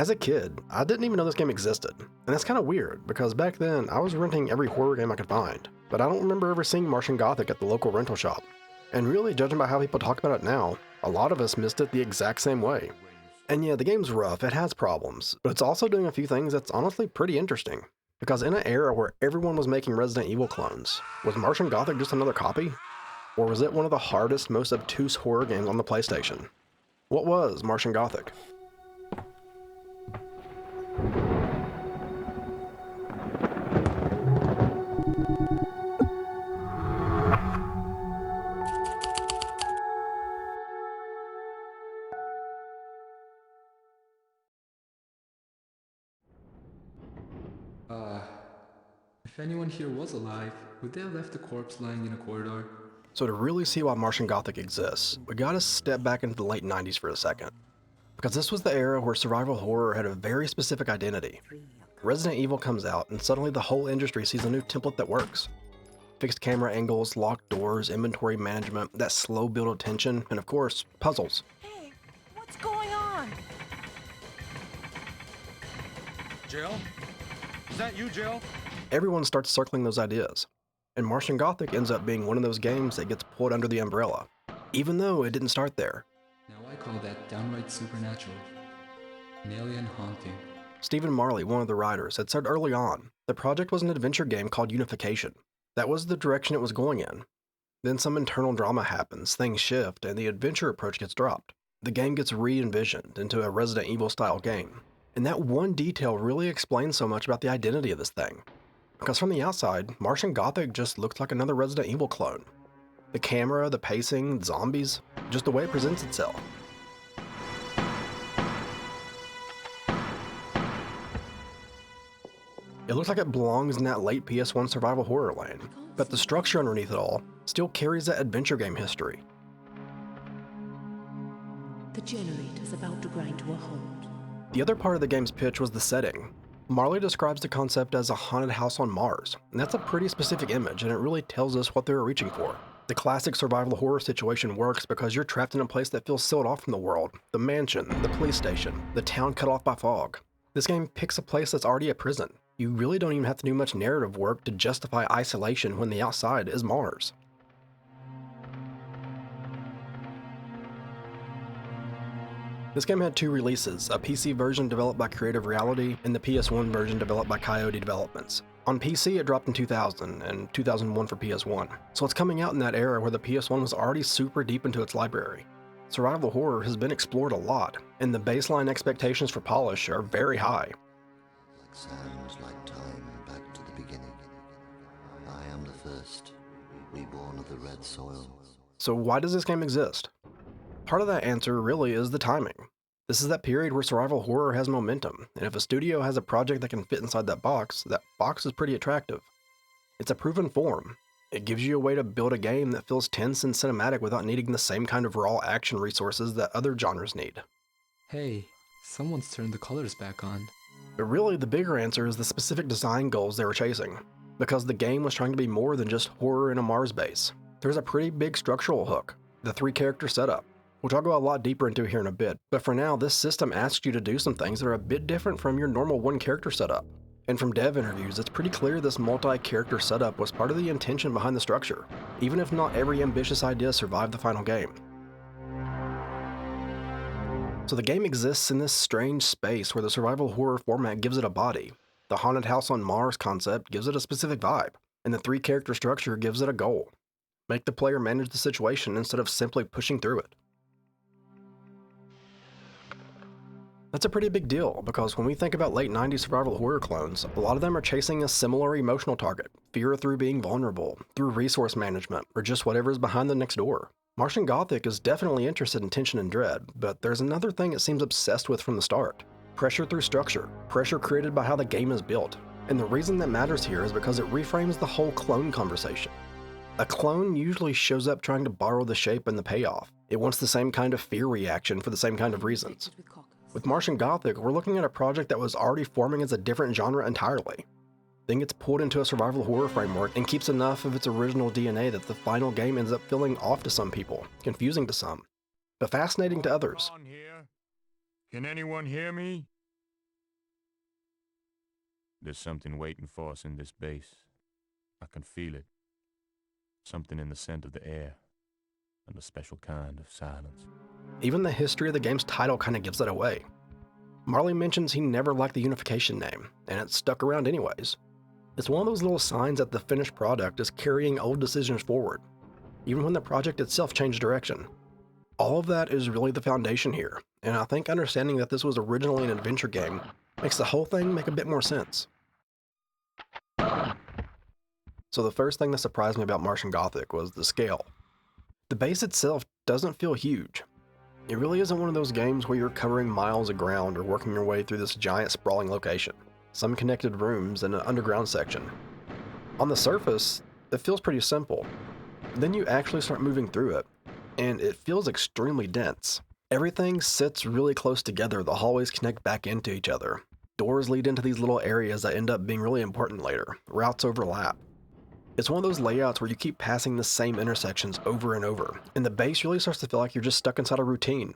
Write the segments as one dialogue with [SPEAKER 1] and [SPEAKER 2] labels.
[SPEAKER 1] As a kid, I didn't even know this game existed, and that's kind of weird because back then I was renting every horror game I could find, but I don't remember ever seeing Martian Gothic at the local rental shop. And really, judging by how people talk about it now, a lot of us missed it the exact same way. And yeah, the game's rough, it has problems, but it's also doing a few things that's honestly pretty interesting. Because in an era where everyone was making Resident Evil clones, was Martian Gothic just another copy? Or was it one of the hardest, most obtuse horror games on the PlayStation? What was Martian Gothic?
[SPEAKER 2] Uh, if anyone here was alive, would they have left the corpse lying in a corridor?
[SPEAKER 1] So to really see why Martian Gothic exists, we gotta step back into the late 90s for a second. Because this was the era where survival horror had a very specific identity. Resident Evil comes out, and suddenly the whole industry sees a new template that works. Fixed camera angles, locked doors, inventory management, that slow build of tension, and of course, puzzles.
[SPEAKER 3] Hey, what's going on?
[SPEAKER 4] Jill? Is that you, Jill?
[SPEAKER 1] Everyone starts circling those ideas. And Martian Gothic ends up being one of those games that gets pulled under the umbrella, even though it didn't start there.
[SPEAKER 2] Now I call that downright supernatural. An alien haunting.
[SPEAKER 1] Stephen Marley, one of the writers, had said early on, the project was an adventure game called Unification. That was the direction it was going in. Then some internal drama happens, things shift, and the adventure approach gets dropped. The game gets re-envisioned into a Resident Evil style game. And that one detail really explains so much about the identity of this thing. Because from the outside, Martian Gothic just looked like another Resident Evil clone. The camera, the pacing, zombies, just the way it presents itself. It looks like it belongs in that late PS1 survival horror lane, but the structure underneath it all still carries that adventure game history.
[SPEAKER 5] The generator's about to grind to a halt.
[SPEAKER 1] The other part of the game's pitch was the setting. Marley describes the concept as a haunted house on Mars, and that's a pretty specific image, and it really tells us what they were reaching for. The classic survival horror situation works because you're trapped in a place that feels sealed off from the world. The mansion, the police station, the town cut off by fog. This game picks a place that's already a prison. You really don't even have to do much narrative work to justify isolation when the outside is Mars. This game had two releases, a PC version developed by Creative Reality and the PS1 version developed by Coyote Developments. On PC it dropped in 2000 and 2001 for PS1, so it's coming out in that era where the PS1 was already super deep into its library. Survival horror has been explored a lot, and the baseline expectations for polish are very high.
[SPEAKER 6] Like sands, like time, back to the beginning. I am the first, reborn of the red soil.
[SPEAKER 1] So why does this game exist? Part of that answer really is the timing. This is that period where survival horror has momentum, and if a studio has a project that can fit inside that box is pretty attractive. It's a proven form. It gives you a way to build a game that feels tense and cinematic without needing the same kind of raw action resources that other genres need.
[SPEAKER 2] Hey, someone's turned the colors back on.
[SPEAKER 1] But really, the bigger answer is the specific design goals they were chasing, because the game was trying to be more than just horror in a Mars base. There's a pretty big structural hook, the 3-character setup, which I'll go a lot deeper into here in a bit, but for now, this system asks you to do some things that are a bit different from your normal 1-character setup. And from dev interviews, it's pretty clear this multi-character setup was part of the intention behind the structure, even if not every ambitious idea survived the final game. So the game exists in this strange space where the survival horror format gives it a body, the haunted house on Mars concept gives it a specific vibe, and the 3-character structure gives it a goal. Make the player manage the situation instead of simply pushing through it. That's a pretty big deal, because when we think about late 90s survival horror clones, a lot of them are chasing a similar emotional target, fear through being vulnerable, through resource management, or just whatever's behind the next door. Martian Gothic is definitely interested in tension and dread, but there's another thing it seems obsessed with from the start. Pressure through structure, pressure created by how the game is built. And the reason that matters here is because it reframes the whole clone conversation. A clone usually shows up trying to borrow the shape and the payoff. It wants the same kind of fear reaction for the same kind of reasons. With Martian Gothic, we're looking at a project that was already forming as a different genre entirely. Then gets pulled into a survival horror framework and keeps enough of its original DNA that the final game ends up feeling off to some people, confusing to some, but fascinating to others.
[SPEAKER 4] Can anyone hear me?
[SPEAKER 7] There's something waiting for us in this base. I can feel it. Something in the scent of the air, and a special kind of silence.
[SPEAKER 1] Even the history of the game's title kind of gives that away. Marley mentions he never liked the Unification name, and it stuck around anyways. It's one of those little signs that the finished product is carrying old decisions forward, even when the project itself changed direction. All of that is really the foundation here, and I think understanding that this was originally an adventure game makes the whole thing make a bit more sense. So the first thing that surprised me about Martian Gothic was the scale. The base itself doesn't feel huge. It really isn't one of those games where you're covering miles of ground or working your way through this giant sprawling location. Some connected rooms and an underground section. On the surface, it feels pretty simple. Then you actually start moving through it, and it feels extremely dense. Everything sits really close together, the hallways connect back into each other. Doors lead into these little areas that end up being really important later. Routes overlap. It's one of those layouts where you keep passing the same intersections over and over, and the base really starts to feel like you're just stuck inside a routine.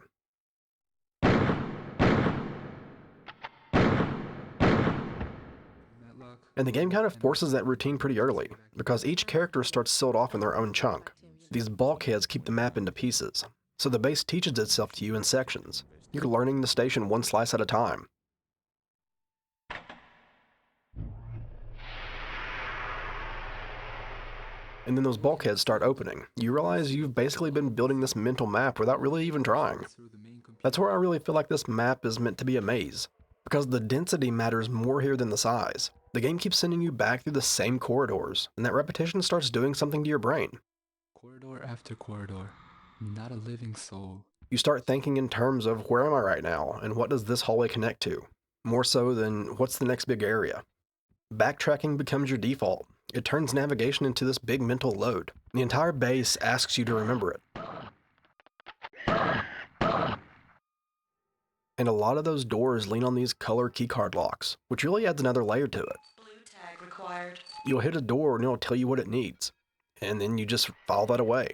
[SPEAKER 1] And the game kind of forces that routine pretty early, because each character starts sealed off in their own chunk. These bulkheads keep the map into pieces, so the base teaches itself to you in sections. You're learning the station one slice at a time. And then those bulkheads start opening. You realize you've basically been building this mental map without really even trying. That's where I really feel like this map is meant to be a maze, because the density matters more here than the size. The game keeps sending you back through the same corridors, and that repetition starts doing something to your brain.
[SPEAKER 2] Corridor after corridor, not a living soul.
[SPEAKER 1] You start thinking in terms of where am I right now, and what does this hallway connect to? More so than what's the next big area. Backtracking becomes your default. It turns navigation into this big mental load. The entire base asks you to remember it. And a lot of those doors lean on these color keycard locks, which really adds another layer to it.
[SPEAKER 5] Blue tag required.
[SPEAKER 1] You'll hit a door and it'll tell you what it needs, and then you just file that away.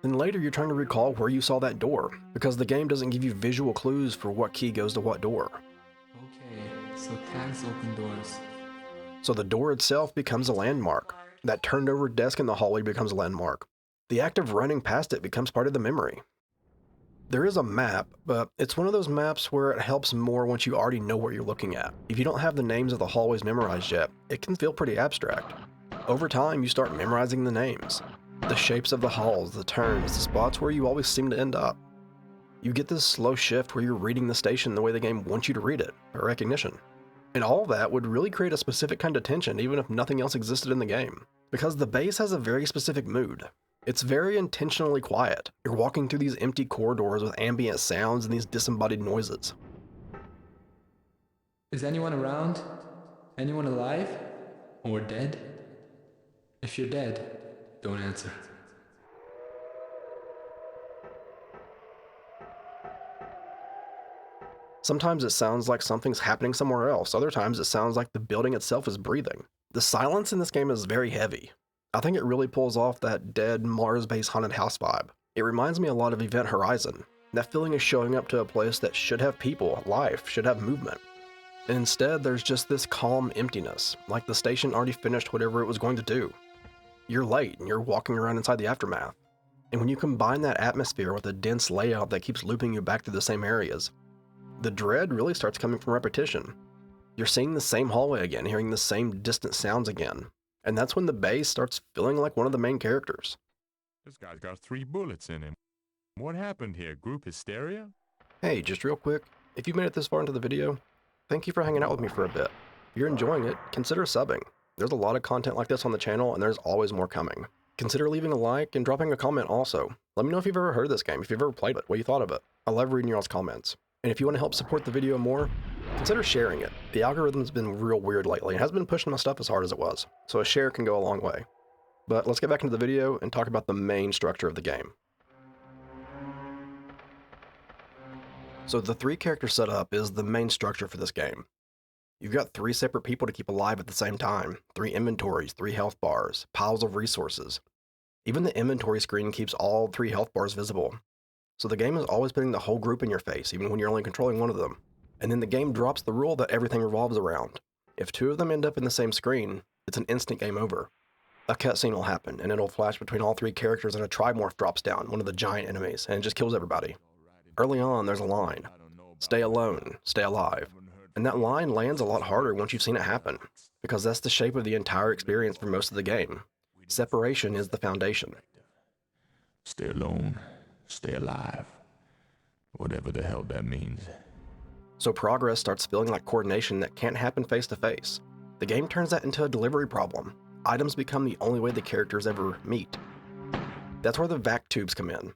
[SPEAKER 1] Then later you're trying to recall where you saw that door, because the game doesn't give you visual clues for what key goes to what door.
[SPEAKER 2] Okay, so tags open doors.
[SPEAKER 1] So the door itself becomes a landmark. That turned over desk in the hallway becomes a landmark. The act of running past it becomes part of the memory. There is a map, but it's one of those maps where it helps more once you already know what you're looking at. If you don't have the names of the hallways memorized yet, it can feel pretty abstract. Over time, you start memorizing the names, the shapes of the halls, the turns, the spots where you always seem to end up. You get this slow shift where you're reading the station the way the game wants you to read it, by recognition. And all that would really create a specific kind of tension even if nothing else existed in the game. Because the base has a very specific mood. It's very intentionally quiet. You're walking through these empty corridors with ambient sounds and these disembodied noises.
[SPEAKER 2] Is anyone around? Anyone alive? Or dead? If you're dead, don't answer.
[SPEAKER 1] Sometimes it sounds like something's happening somewhere else. Other times it sounds like the building itself is breathing. The silence in this game is very heavy. I think it really pulls off that dead Mars-based haunted house vibe. It reminds me a lot of Event Horizon. That feeling of showing up to a place that should have people, life, should have movement. And instead, there's just this calm emptiness, like the station already finished whatever it was going to do. You're late and you're walking around inside the aftermath. And when you combine that atmosphere with a dense layout that keeps looping you back through the same areas, the dread really starts coming from repetition. You're seeing the same hallway again, hearing the same distant sounds again. And that's when the base starts feeling like one of the main characters.
[SPEAKER 7] This guy's got 3 bullets in him. What happened here? Group hysteria?
[SPEAKER 1] Hey, just real quick, if you've made it this far into the video, thank you for hanging out with me for a bit. If you're enjoying it, consider subbing. There's a lot of content like this on the channel, and there's always more coming. Consider leaving a like and dropping a comment also. Let me know if you've ever heard of this game, if you've ever played it, what you thought of it. I love reading y'all's comments. And if you want to help support the video more, consider sharing it. The algorithm's been real weird lately and hasn't been pushing my stuff as hard as it was, so a share can go a long way. But let's get back into the video and talk about the main structure of the game. So the 3 character setup is the main structure for this game. You've got 3 separate people to keep alive at the same time, 3 inventories, 3 health bars, piles of resources. Even the inventory screen keeps all 3 health bars visible. So the game is always putting the whole group in your face, even when you're only controlling one of them. And then the game drops the rule that everything revolves around. If two of them end up in the same screen, it's an instant game over. A cutscene will happen, and it'll flash between all three characters, and a Trimorph drops down, one of the giant enemies, and it just kills everybody. Early on, there's a line. Stay alone, stay alive. And that line lands a lot harder once you've seen it happen, because that's the shape of the entire experience for most of the game. Separation is the foundation.
[SPEAKER 7] Stay alone, stay alive. Whatever the hell that means.
[SPEAKER 1] So progress starts feeling like coordination that can't happen face to face. The game turns that into a delivery problem. Items become the only way the characters ever meet. That's where the vac tubes come in.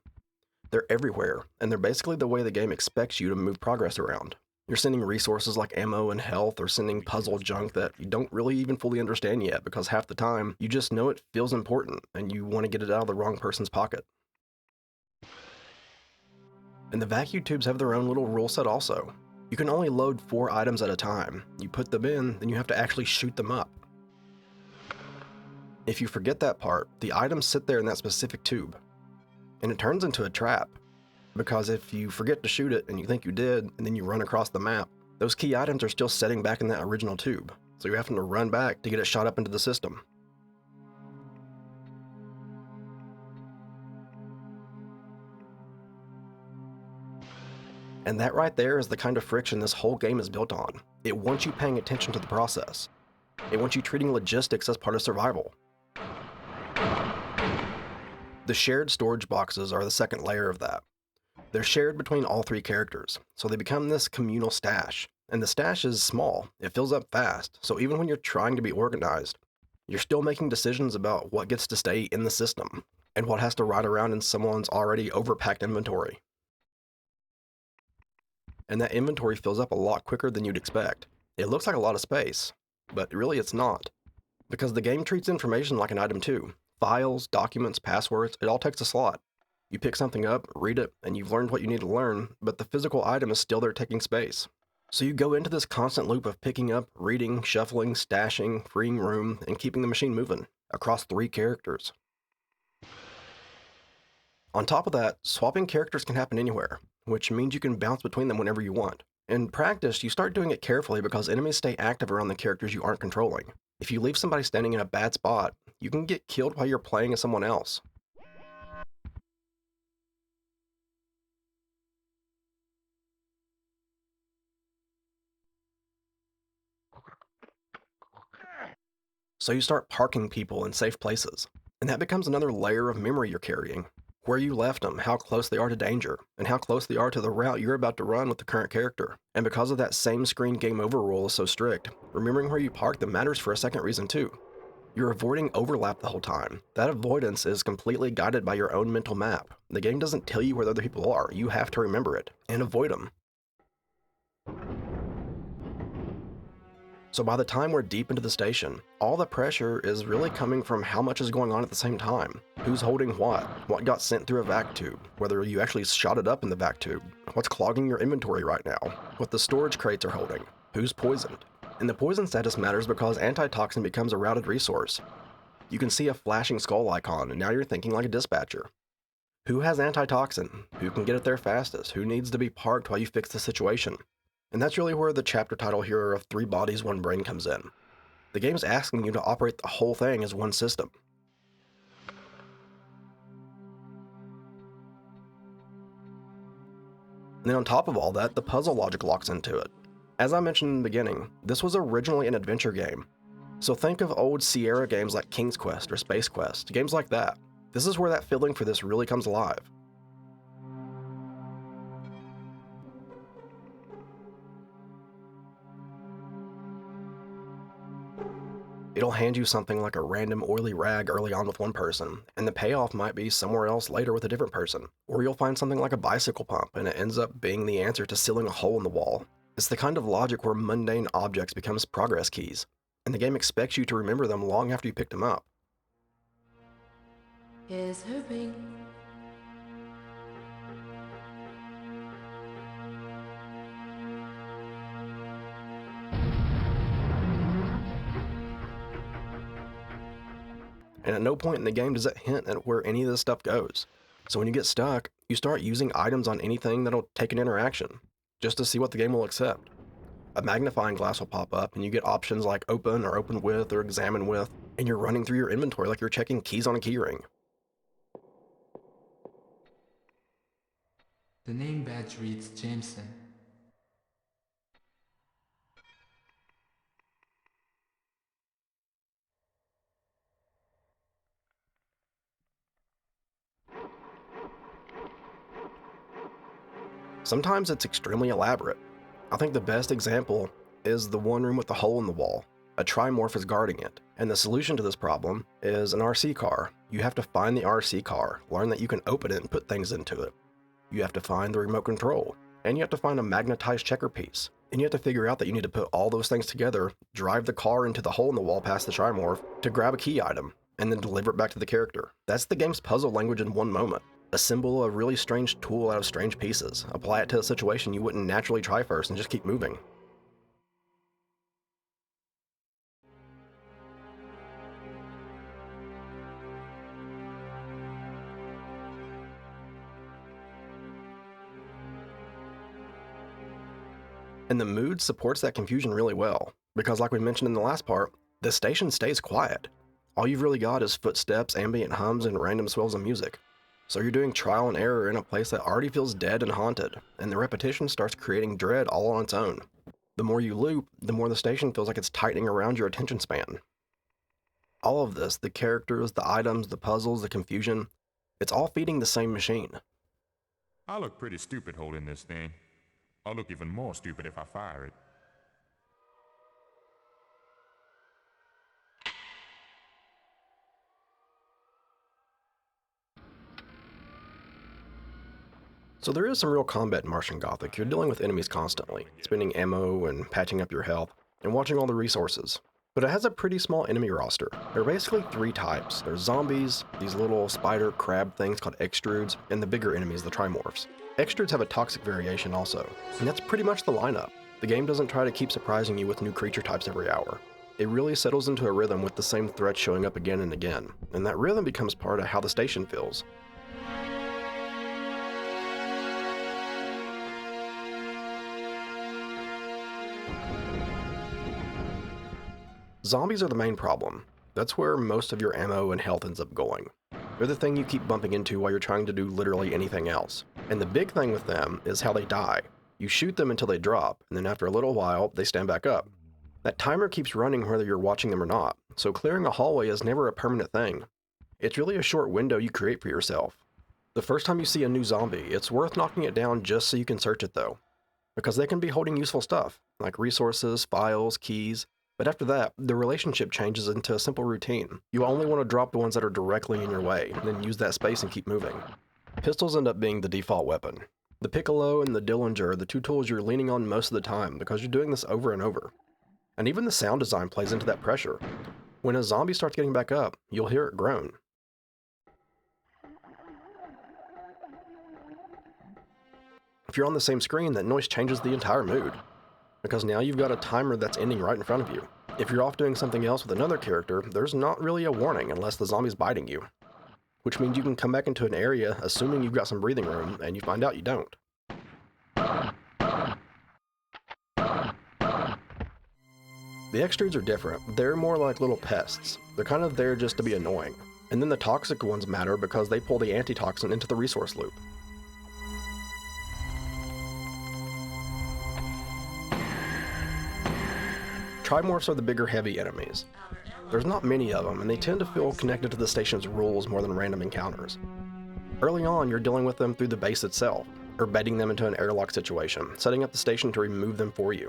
[SPEAKER 1] They're everywhere, and they're basically the way the game expects you to move progress around. You're sending resources like ammo and health, or sending puzzle junk that you don't really even fully understand yet, because half the time, you just know it feels important, and you want to get it out of the wrong person's pocket. And the vacuum tubes have their own little rule set also. You can only load 4 items at a time. You put them in, then you have to actually shoot them up. If you forget that part, the items sit there in that specific tube. And it turns into a trap. Because if you forget to shoot it and you think you did, and then you run across the map, those key items are still sitting back in that original tube. So you're having to run back to get it shot up into the system. And that right there is the kind of friction this whole game is built on. It wants you paying attention to the process. It wants you treating logistics as part of survival. The shared storage boxes are the second layer of that. They're shared between all 3 characters, so they become this communal stash. And the stash is small, it fills up fast, so even when you're trying to be organized, you're still making decisions about what gets to stay in the system, and what has to ride around in someone's already overpacked inventory. And that inventory fills up a lot quicker than you'd expect. It looks like a lot of space, but really it's not. Because the game treats information like an item too. Files, documents, passwords, it all takes a slot. You pick something up, read it, and you've learned what you need to learn, but the physical item is still there taking space. So you go into this constant loop of picking up, reading, shuffling, stashing, freeing room, and keeping the machine moving, across 3 characters. On top of that, swapping characters can happen anywhere, which means you can bounce between them whenever you want. In practice, you start doing it carefully because enemies stay active around the characters you aren't controlling. If you leave somebody standing in a bad spot, you can get killed while you're playing as someone else. So you start parking people in safe places, and that becomes another layer of memory you're carrying. Where you left them, how close they are to danger, and how close they are to the route you're about to run with the current character. And because of that same screen game over rule is so strict, remembering where you parked them matters for a second reason too. You're avoiding overlap the whole time. That avoidance is completely guided by your own mental map. The game doesn't tell you where the other people are, you have to remember it, and avoid them. So by the time we're deep into the station, all the pressure is really coming from how much is going on at the same time. Who's holding what got sent through a vac tube, whether you actually shot it up in the vac tube, what's clogging your inventory right now, what the storage crates are holding, who's poisoned. And the poison status matters because antitoxin becomes a routed resource. You can see a flashing skull icon, and now you're thinking like a dispatcher. Who has antitoxin? Who can get it there fastest? Who needs to be parked while you fix the situation? And that's really where the chapter title here of 3 Bodies, 1 Brain comes in. The game's asking you to operate the whole thing as one system. And then on top of all that, the puzzle logic locks into it. As I mentioned in the beginning, this was originally an adventure game. So think of old Sierra games like King's Quest or Space Quest, games like that. This is where that feeling for this really comes alive. It'll hand you something like a random oily rag early on with one person, and the payoff might be somewhere else later with a different person. Or you'll find something like a bicycle pump, and it ends up being the answer to sealing a hole in the wall. It's the kind of logic where mundane objects becomes progress keys, and the game expects you to remember them long after you picked them up.
[SPEAKER 5] Here's hoping.
[SPEAKER 1] And at no point in the game does it hint at where any of this stuff goes. So when you get stuck, you start using items on anything that'll take an interaction, just to see what the game will accept. A magnifying glass will pop up and you get options like open or open with or examine with, and you're running through your inventory like you're checking keys on a keyring.
[SPEAKER 2] The name badge reads Jameson.
[SPEAKER 1] Sometimes it's extremely elaborate. I think the best example is the one room with the hole in the wall. A trimorph is guarding it, and the solution to this problem is an RC car. You have to find the RC car, learn that you can open it and put things into it. You have to find the remote control, and you have to find a magnetized checker piece. And you have to figure out that you need to put all those things together, drive the car into the hole in the wall past the trimorph to grab a key item, and then deliver it back to the character. That's the game's puzzle language in one moment. Assemble a really strange tool out of strange pieces, apply it to a situation you wouldn't naturally try first, and just keep moving. And the mood supports that confusion really well, because like we mentioned in the last part, the station stays quiet. All you've really got is footsteps, ambient hums, and random swells of music. So you're doing trial and error in a place that already feels dead and haunted, and the repetition starts creating dread all on its own. The more you loop, the more the station feels like it's tightening around your attention span. All of this, the characters, the items, the puzzles, the confusion, it's all feeding the same machine.
[SPEAKER 7] I look pretty stupid holding this thing. I'll look even more stupid if I fire it.
[SPEAKER 1] So there is some real combat in Martian Gothic. You're dealing with enemies constantly, spending ammo and patching up your health, and watching all the resources. But it has a pretty small enemy roster. There are basically three types. There's zombies, these little spider crab things called extrudes, and the bigger enemies, the trimorphs. Extrudes have a toxic variation also, and that's pretty much the lineup. The game doesn't try to keep surprising you with new creature types every hour. It really settles into a rhythm with the same threats showing up again and again, and that rhythm becomes part of how the station feels. Zombies are the main problem. That's where most of your ammo and health ends up going. They're the thing you keep bumping into while you're trying to do literally anything else. And the big thing with them is how they die. You shoot them until they drop, and then after a little while, they stand back up. That timer keeps running whether you're watching them or not, so clearing a hallway is never a permanent thing. It's really a short window you create for yourself. The first time you see a new zombie, it's worth knocking it down just so you can search it though, because they can be holding useful stuff, like resources, files, keys. But after that, the relationship changes into a simple routine. You only want to drop the ones that are directly in your way, and then use that space and keep moving. Pistols end up being the default weapon. The Piccolo and the Dillinger are the two tools you're leaning on most of the time because you're doing this over and over. And even the sound design plays into that pressure. When a zombie starts getting back up, you'll hear it groan. If you're on the same screen, that noise changes the entire mood, because now you've got a timer that's ending right in front of you. If you're off doing something else with another character, there's not really a warning unless the zombie's biting you, which means you can come back into an area assuming you've got some breathing room, and you find out you don't. The extrudes are different. They're more like little pests. They're kind of there just to be annoying. And then the toxic ones matter because they pull the antitoxin into the resource loop. Trimorphs are the bigger, heavy enemies. There's not many of them, and they tend to feel connected to the station's rules more than random encounters. Early on, you're dealing with them through the base itself, or baiting them into an airlock situation, setting up the station to remove them for you.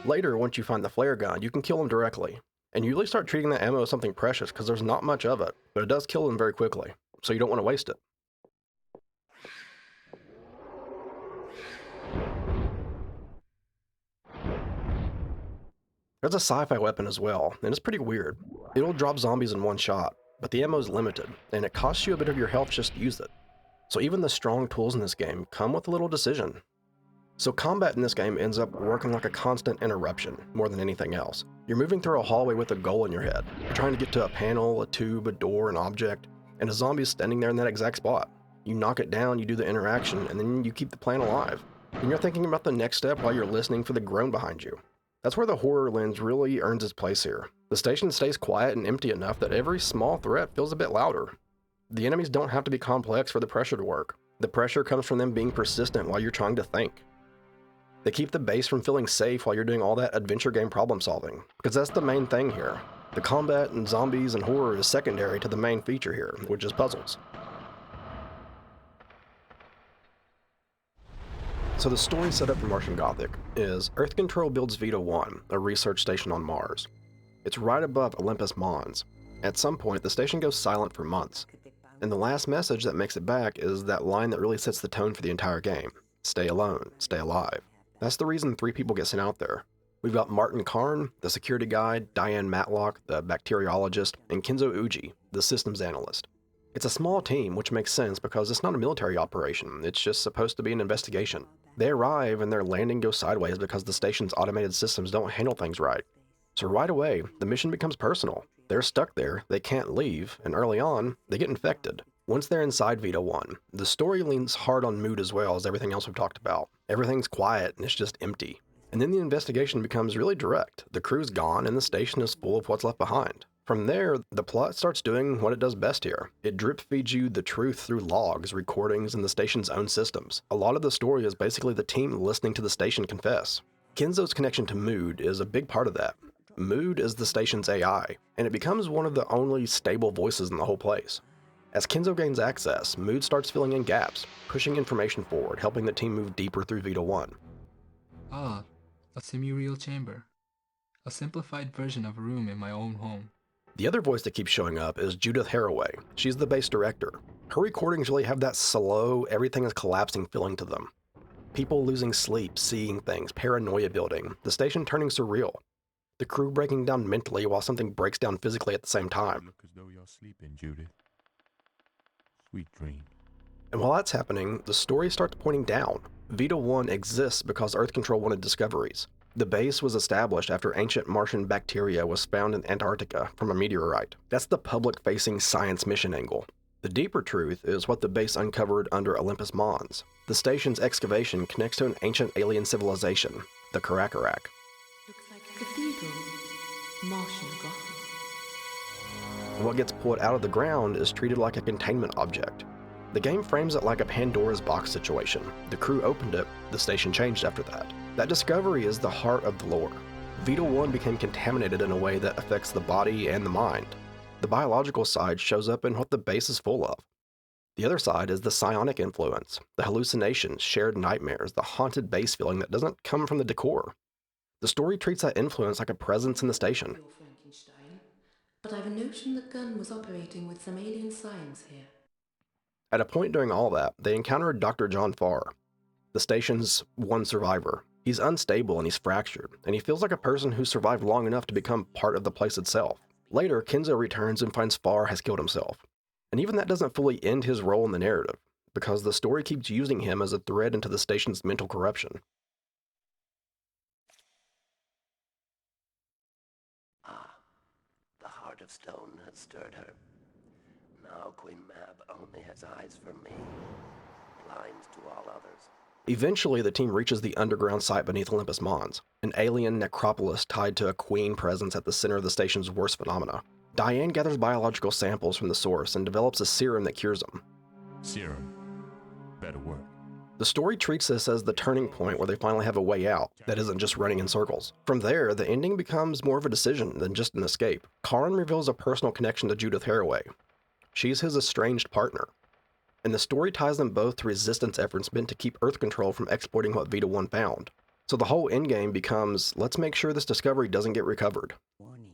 [SPEAKER 1] Later, once you find the flare gun, you can kill them directly, and you really start treating that ammo as something precious because there's not much of it, but it does kill them very quickly, so you don't want to waste it. There's a sci-fi weapon as well, and it's pretty weird. It'll drop zombies in one shot, but the ammo is limited, and it costs you a bit of your health just to use it. So even the strong tools in this game come with a little decision. So combat in this game ends up working like a constant interruption, more than anything else. You're moving through a hallway with a goal in your head. You're trying to get to a panel, a tube, a door, an object, and a zombie's standing there in that exact spot. You knock it down, you do the interaction, and then you keep the plant alive. And you're thinking about the next step while you're listening for the groan behind you. That's where the horror lens really earns its place here. The station stays quiet and empty enough that every small threat feels a bit louder. The enemies don't have to be complex for the pressure to work. The pressure comes from them being persistent while you're trying to think. They keep the base from feeling safe while you're doing all that adventure game problem solving, because that's the main thing here. The combat and zombies and horror is secondary to the main feature here, which is puzzles. So the story set up for Martian Gothic is Earth Control builds Vita 1, a research station on Mars. It's right above Olympus Mons. At some point, the station goes silent for months, and the last message that makes it back is that line that really sets the tone for the entire game. Stay alone, stay alive. That's the reason 3 people get sent out there. We've got Martin Karn, the security guy, Diane Matlock, the bacteriologist, and Kenzo Uji, the systems analyst. It's a small team, which makes sense because it's not a military operation, it's just supposed to be an investigation. They arrive and their landing goes sideways because the station's automated systems don't handle things right. So right away, the mission becomes personal. They're stuck there, they can't leave, and early on, they get infected. Once they're inside Vita 1, the story leans hard on mood as well as everything else we've talked about. Everything's quiet and it's just empty. And then the investigation becomes really direct. The crew's gone and the station is full of what's left behind. From there, the plot starts doing what it does best here. It drip feeds you the truth through logs, recordings, and the station's own systems. A lot of the story is basically the team listening to the station confess. Kenzo's connection to Mood is a big part of that. Mood is the station's AI, and it becomes one of the only stable voices in the whole place. As Kenzo gains access, Mood starts filling in gaps, pushing information forward, helping the team move deeper through Vita 1.
[SPEAKER 2] Ah, a semi-real chamber. A simplified version of a room in my own home.
[SPEAKER 1] The other voice that keeps showing up is Judith Haraway. She's the base director. Her recordings really have that slow, everything is collapsing feeling to them. People losing sleep, seeing things, paranoia building, the station turning surreal. The crew breaking down mentally while something breaks down physically at the same time.
[SPEAKER 7] Look as though you're sleeping, Judith. Sweet dream.
[SPEAKER 1] And while that's happening, the story starts pointing down. Vita 1 exists because Earth Control wanted discoveries. The base was established after ancient Martian bacteria was found in Antarctica from a meteorite. That's the public-facing science mission angle. The deeper truth is what the base uncovered under Olympus Mons. The station's excavation connects to an ancient alien civilization, the Karakarak.
[SPEAKER 5] Looks like a cathedral. Martian Gothic.
[SPEAKER 1] What gets pulled out of the ground is treated like a containment object. The game frames it like a Pandora's box situation. The crew opened it, the station changed after that. That discovery is the heart of the lore. Vita 1 became contaminated in a way that affects the body and the mind. The biological side shows up in what the base is full of. The other side is the psionic influence, the hallucinations, shared nightmares, the haunted base feeling that doesn't come from the decor. The story treats that influence like a presence in the station.
[SPEAKER 5] Your Frankenstein. But I've a notion the gun was operating with some alien science here.
[SPEAKER 1] At a point during all that, they encounter Dr. John Farr, the station's one survivor. He's unstable and he's fractured, and he feels like a person who survived long enough to become part of the place itself. Later, Kenzo returns and finds Farr has killed himself. And even that doesn't fully end his role in the narrative, because the story keeps using him as a thread into the station's mental corruption.
[SPEAKER 8] Ah, the heart of stone has stirred her. Now Queen Mab only has eyes for me, blind to all others.
[SPEAKER 1] Eventually, the team reaches the underground site beneath Olympus Mons, an alien necropolis tied to a queen presence at the center of the station's worst phenomena. Diane gathers biological samples from the source and develops a serum that cures them.
[SPEAKER 7] Serum. Better work.
[SPEAKER 1] The story treats this as the turning point where they finally have a way out that isn't just running in circles. From there, the ending becomes more of a decision than just an escape. Karn reveals a personal connection to Judith Haraway. She's his estranged partner. And the story ties them both to resistance efforts meant to keep Earth Control from exploiting what Vita 1 found. So the whole endgame becomes, let's make sure this discovery doesn't get recovered.
[SPEAKER 9] Warning.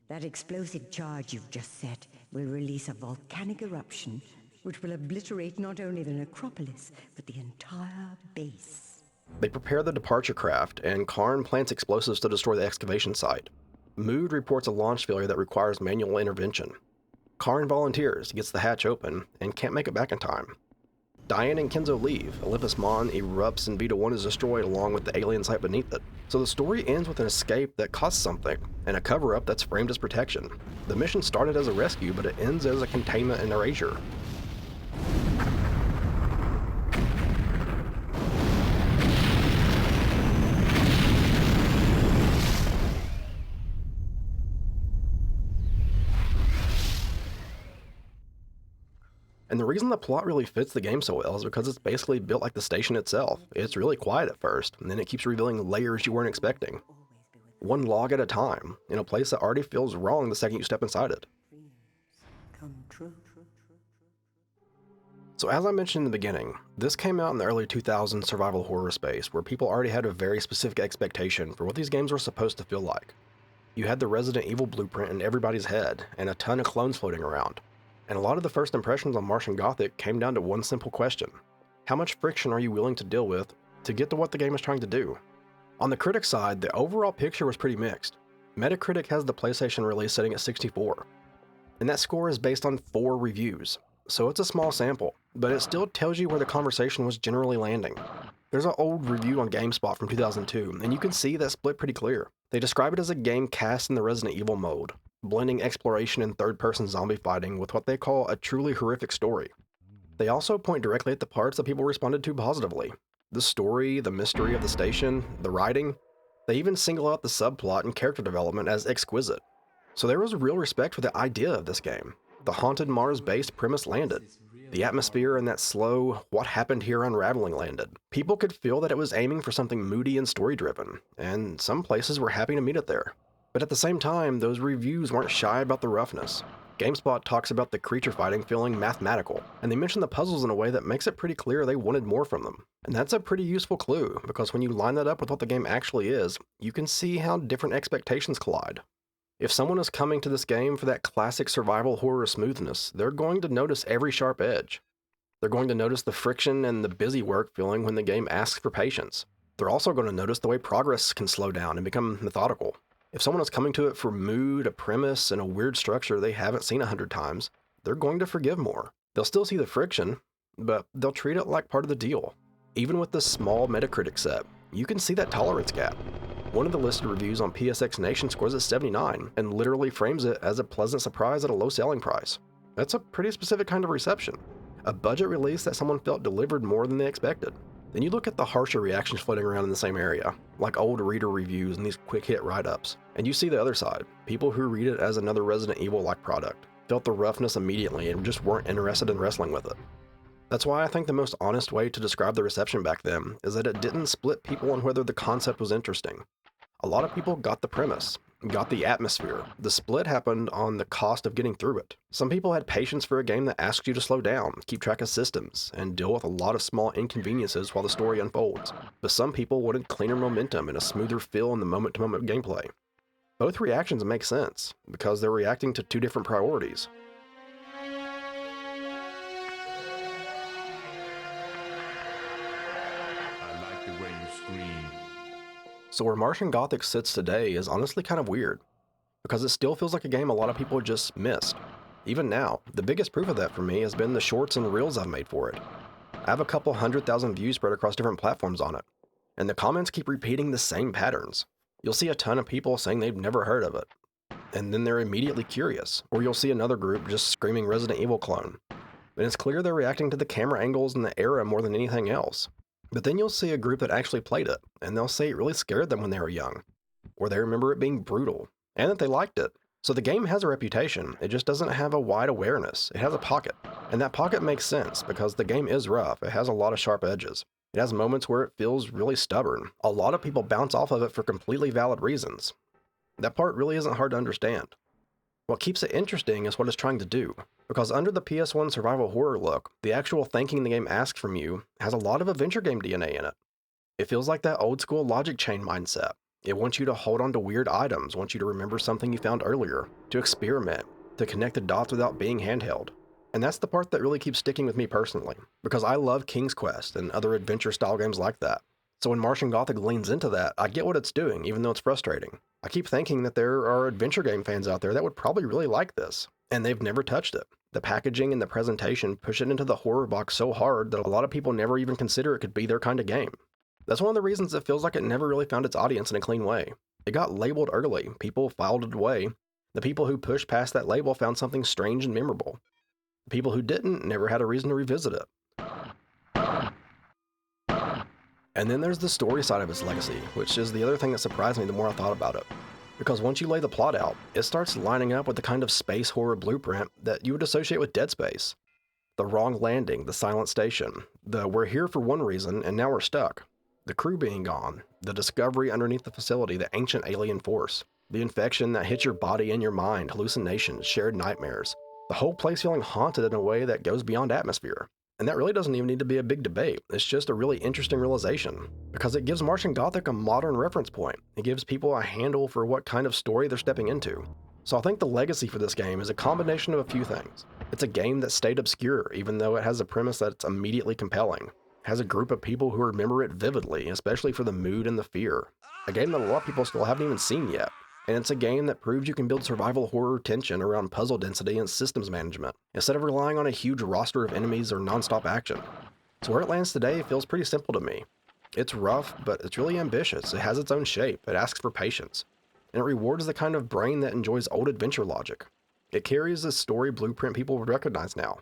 [SPEAKER 9] That explosive charge you've just set will release a volcanic eruption which will obliterate not only the necropolis, but the entire base.
[SPEAKER 1] They prepare the departure craft, and Karn plants explosives to destroy the excavation site. Mood reports a launch failure that requires manual intervention. Karn volunteers, gets the hatch open, and can't make it back in time. Diane and Kenzo leave, Olympus Mon erupts, and Beta 1 is destroyed along with the alien site beneath it. So the story ends with an escape that costs something, and a cover-up that's framed as protection. The mission started as a rescue, but it ends as a containment and erasure. And the reason the plot really fits the game so well is because it's basically built like the station itself. It's really quiet at first, and then it keeps revealing layers you weren't expecting. One log at a time, in a place that already feels wrong the second you step inside it. So as I mentioned in the beginning, this came out in the early 2000s survival horror space where people already had a very specific expectation for what these games were supposed to feel like. You had the Resident Evil blueprint in everybody's head, and a ton of clones floating around. And a lot of the first impressions on Martian Gothic came down to one simple question. How much friction are you willing to deal with to get to what the game is trying to do? On the critic side, the overall picture was pretty mixed. Metacritic has the PlayStation release setting at 64. And that score is based on 4 reviews, so it's a small sample, but it still tells you where the conversation was generally landing. There's an old review on GameSpot from 2002, and you can see that split pretty clear. They describe it as a game cast in the Resident Evil mode, blending exploration and third-person zombie fighting with what they call a truly horrific story. They also point directly at the parts that people responded to positively. The story, the mystery of the station, the writing. They even single out the subplot and character development as exquisite. So there was real respect for the idea of this game. The haunted Mars-based premise landed. The atmosphere and that slow, what happened here unraveling landed. People could feel that it was aiming for something moody and story-driven, and some places were happy to meet it there. But at the same time, those reviews weren't shy about the roughness. GameSpot talks about the creature fighting feeling mathematical, and they mention the puzzles in a way that makes it pretty clear they wanted more from them. And that's a pretty useful clue, because when you line that up with what the game actually is, you can see how different expectations collide. If someone is coming to this game for that classic survival horror smoothness, they're going to notice every sharp edge. They're going to notice the friction and the busy work feeling when the game asks for patience. They're also going to notice the way progress can slow down and become methodical. If someone is coming to it for mood, a premise, and a weird structure they haven't seen 100 times, they're going to forgive more. They'll still see the friction, but they'll treat it like part of the deal. Even with this small Metacritic set, you can see that tolerance gap. One of the listed reviews on PSX Nation scores at 79, and literally frames it as a pleasant surprise at a low selling price. That's a pretty specific kind of reception. A budget release that someone felt delivered more than they expected. Then you look at the harsher reactions floating around in the same area, like old reader reviews and these quick hit write-ups. And you see the other side, people who read it as another Resident Evil-like product, felt the roughness immediately and just weren't interested in wrestling with it. That's why I think the most honest way to describe the reception back then is that it didn't split people on whether the concept was interesting. A lot of people got the premise, got the atmosphere. The split happened on the cost of getting through it. Some people had patience for a game that asks you to slow down, keep track of systems, and deal with a lot of small inconveniences while the story unfolds. But some people wanted cleaner momentum and a smoother feel in the moment-to-moment gameplay. Both reactions make sense, because they're reacting to 2 different priorities.
[SPEAKER 7] I like the way you scream.
[SPEAKER 1] So where Martian Gothic sits today is honestly kind of weird, because it still feels like a game a lot of people just missed. Even now, the biggest proof of that for me has been the shorts and reels I've made for it. I have a couple 100,000 views spread across different platforms on it, and the comments keep repeating the same patterns. You'll see a ton of people saying they've never heard of it, and then they're immediately curious, or you'll see another group just screaming Resident Evil clone. And it's clear they're reacting to the camera angles and the era more than anything else. But then you'll see a group that actually played it, and they'll say it really scared them when they were young, or they remember it being brutal, and that they liked it. So the game has a reputation, it just doesn't have a wide awareness. It has a pocket, and that pocket makes sense because the game is rough. It has a lot of sharp edges. It has moments where it feels really stubborn. A lot of people bounce off of it for completely valid reasons. That part really isn't hard to understand. What keeps it interesting is what it's trying to do, because under the PS1 survival horror look, the actual thinking the game asks from you has a lot of adventure game DNA in it. It feels like that old school logic chain mindset. It wants you to hold on to weird items, wants you to remember something you found earlier, to experiment, to connect the dots without being handheld. And that's the part that really keeps sticking with me personally, because I love King's Quest and other adventure style games like that. So when Martian Gothic leans into that, I get what it's doing, even though it's frustrating. I keep thinking that there are adventure game fans out there that would probably really like this, and they've never touched it. The packaging and the presentation push it into the horror box so hard that a lot of people never even consider it could be their kind of game. That's one of the reasons it feels like it never really found its audience in a clean way. It got labeled early, people filed it away. The people who pushed past that label found something strange and memorable. The people who didn't never had a reason to revisit it. And then there's the story side of its legacy, which is the other thing that surprised me the more I thought about it. Because once you lay the plot out, it starts lining up with the kind of space horror blueprint that you would associate with Dead Space. The wrong landing, the silent station, the we're here for one reason and now we're stuck, the crew being gone, the discovery underneath the facility, the ancient alien force, the infection that hits your body and your mind, hallucinations, shared nightmares, the whole place feeling haunted in a way that goes beyond atmosphere. And that really doesn't even need to be a big debate. It's just a really interesting realization, because it gives Martian Gothic a modern reference point. It gives people a handle for what kind of story they're stepping into. So I think the legacy for this game is a combination of a few things. It's a game that stayed obscure, even though it has a premise that's immediately compelling. It has a group of people who remember it vividly, especially for the mood and the fear. A game that a lot of people still haven't even seen yet. And it's a game that proves you can build survival horror tension around puzzle density and systems management, instead of relying on a huge roster of enemies or non-stop action. So where it lands today feels pretty simple to me. It's rough, but it's really ambitious. It has its own shape, it asks for patience, and it rewards the kind of brain that enjoys old adventure logic. It carries a story blueprint people would recognize now,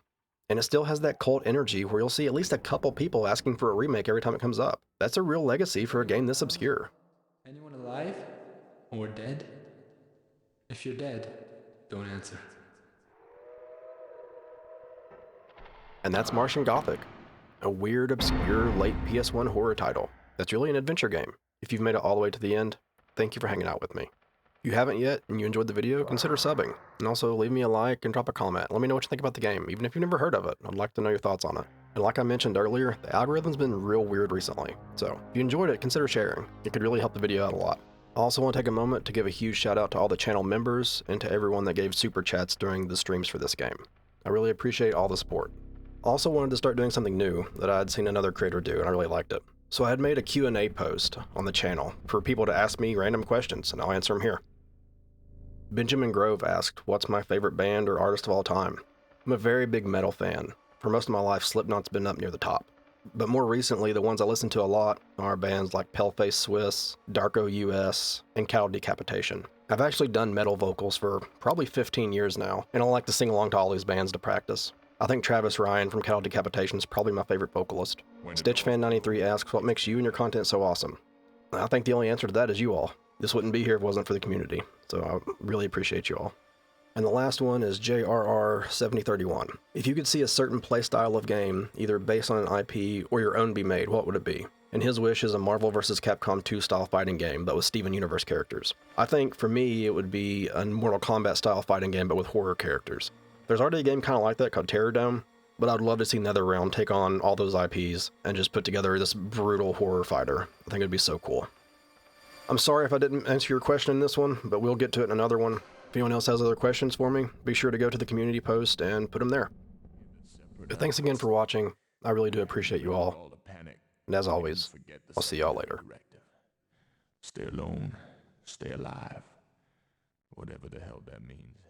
[SPEAKER 1] and it still has that cult energy where you'll see at least a couple people asking for a remake every time it comes up. That's a real legacy for a game this obscure.
[SPEAKER 2] Anyone alive? Or dead? If you're dead, don't answer.
[SPEAKER 1] And that's Martian Gothic, a weird, obscure, late PS1 horror title that's really an adventure game. If you've made it all the way to the end, thank you for hanging out with me. If you haven't yet and you enjoyed the video, consider subbing, and also leave me a like and drop a comment. Let me know what you think about the game, even if you've never heard of it. I'd like to know your thoughts on it. And like I mentioned earlier, the algorithm's been real weird recently, so if you enjoyed it, consider sharing. It could really help the video out a lot. I also want to take a moment to give a huge shout out to all the channel members and to everyone that gave super chats during the streams for this game. I really appreciate all the support. I also wanted to start doing something new that I had seen another creator do and I really liked it. So I had made a Q&A post on the channel for people to ask me random questions, and I'll answer them here. Benjamin Grove asked, what's my favorite band or artist of all time? I'm a very big metal fan. For most of my life, Slipknot's been up near the top. But more recently, the ones I listen to a lot are bands like Paleface Swiss, Darko US, and Cattle Decapitation. I've actually done metal vocals for probably 15 years now, and I like to sing along to all these bands to practice. I think Travis Ryan from Cattle Decapitation is probably my favorite vocalist. StitchFan93 asks, what makes you and your content so awesome? I think the only answer to that is you all. This wouldn't be here if it wasn't for the community, so I really appreciate you all. And the last one is JRR7031. If you could see a certain playstyle of game, either based on an IP or your own be made, what would it be? And his wish is a Marvel vs. Capcom 2 style fighting game, but with Steven Universe characters. I think, for me, it would be a Mortal Kombat style fighting game, but with horror characters. There's already a game kind of like that called Terror Dome, but I'd love to see NetherRealm take on all those IPs and just put together this brutal horror fighter. I think it'd be so cool. I'm sorry if I didn't answer your question in this one, but we'll get to it in another one. If anyone else has other questions for me, be sure to go to the community post and put them there. But thanks again for watching. I really do appreciate you all. And as always, I'll see y'all later.
[SPEAKER 7] Stay alone, stay alive, whatever the hell that means.